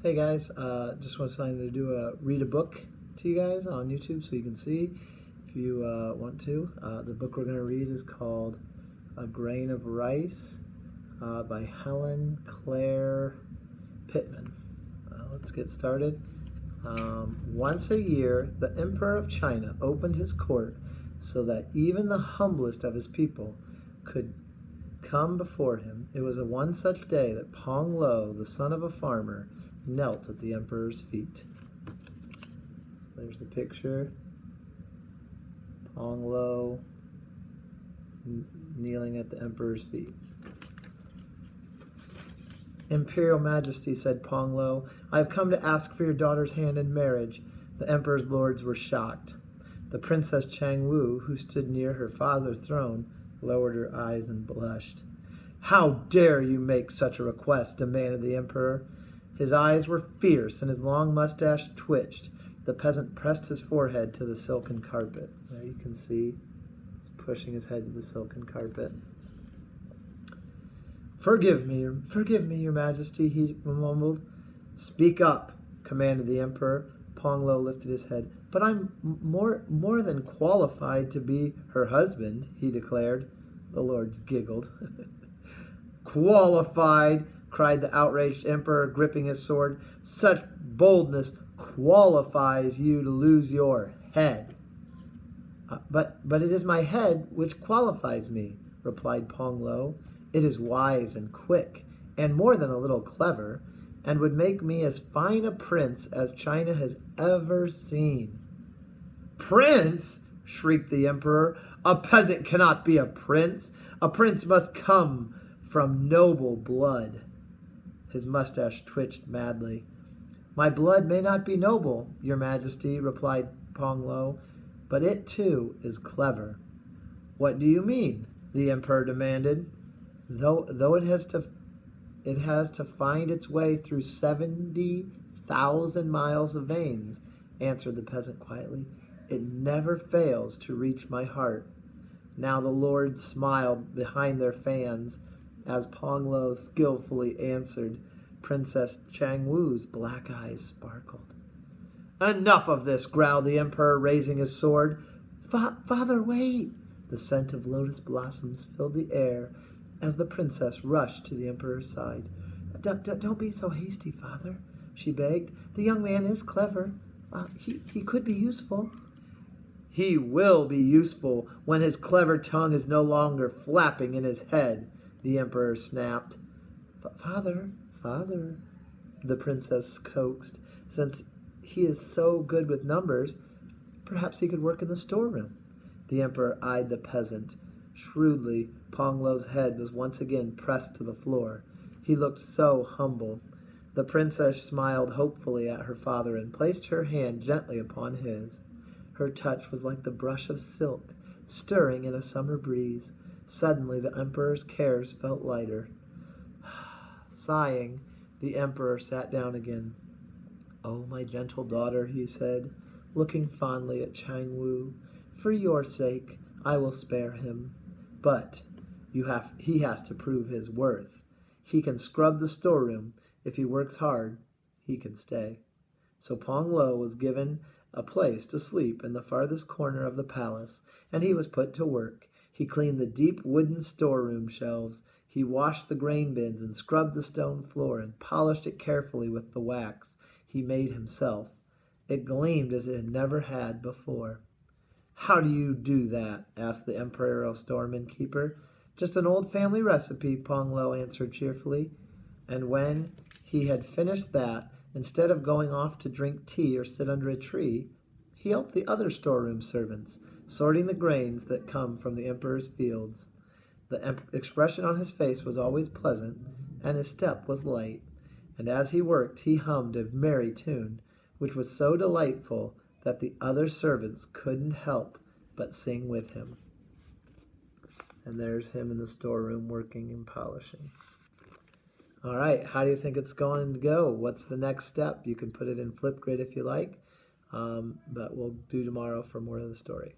Hey guys, just wanted to do read a book to you guys on YouTube so you can see if you want to. The book we're going to read is called A Grain of Rice by Helen Claire Pittman. Let's get started. Once a year, the Emperor of China opened his court so that even the humblest of his people could come before him. It was one such day that Pong Lo, the son of a farmer, knelt at the emperor's feet. So there's the picture. Pong Lo kneeling at the emperor's feet. Imperial Majesty, said Pong Lo, I have come to ask for your daughter's hand in marriage. The emperor's lords were shocked. The Princess Chang Wu, who stood near her father's throne, lowered her eyes and blushed. How dare you make such a request? Demanded the emperor. His eyes were fierce and his long mustache twitched. The peasant pressed his forehead to the silken carpet. There you can see he's pushing his head to the silken carpet. Forgive me, your majesty, he mumbled. Speak up, commanded the emperor. Pong Lo lifted his head. But I'm more than qualified to be her husband, he declared. The lords giggled. Qualified, cried the outraged emperor, gripping his sword. Such boldness qualifies you to lose your head. But it is my head which qualifies me, replied Pong Lo. It is wise and quick, and more than a little clever, and would make me as fine a prince as China has ever seen. Prince? Shrieked the emperor. A peasant cannot be a prince. A prince must come from noble blood. His mustache twitched madly. My blood may not be noble, your majesty, replied Pong Lo, but it too is clever. What do you mean? The emperor demanded. Though it has to find its way through 70,000 miles of veins, answered the peasant quietly, it never fails to reach my heart. Now the lords smiled behind their fans as Pong Lo skillfully answered. Princess Chang Wu's black eyes sparkled. Enough of this, growled the emperor, raising his sword. Father, wait! The scent of lotus blossoms filled the air as the princess rushed to the emperor's side. Don't be so hasty, father, she begged. The young man is clever. He could be useful. He will be useful when his clever tongue is no longer flapping in his head, the emperor snapped. Father, the princess coaxed, since he is so good with numbers, perhaps he could work in the storeroom. The emperor eyed the peasant. Shrewdly, Pong Lo's head was once again pressed to the floor. He looked so humble. The princess smiled hopefully at her father and placed her hand gently upon his. Her touch was like the brush of silk, stirring in a summer breeze. Suddenly the emperor's cares felt lighter. Sighing, the emperor sat down again. Oh, my gentle daughter, he said, looking fondly at Chang Wu, for your sake I will spare him. But he has to prove his worth. He can scrub the storeroom. If he works hard, he can stay. So Pong Lo was given a place to sleep in the farthest corner of the palace, and he was put to work. He cleaned the deep wooden storeroom shelves. He washed the grain bins and scrubbed the stone floor and polished it carefully with the wax he made himself. It gleamed as it had never had before. How do you do that? Asked the imperial storeman keeper. Just an old family recipe, Pong Lo answered cheerfully. And when he had finished that, instead of going off to drink tea or sit under a tree, he helped the other storeroom servants, sorting the grains that come from the emperor's fields. The expression on his face was always pleasant, and his step was light. And as he worked, he hummed a merry tune, which was so delightful that the other servants couldn't help but sing with him. And there's him in the storeroom working and polishing. All right, how do you think it's going to go? What's the next step? You can put it in Flipgrid if you like, but we'll do tomorrow for more of the story.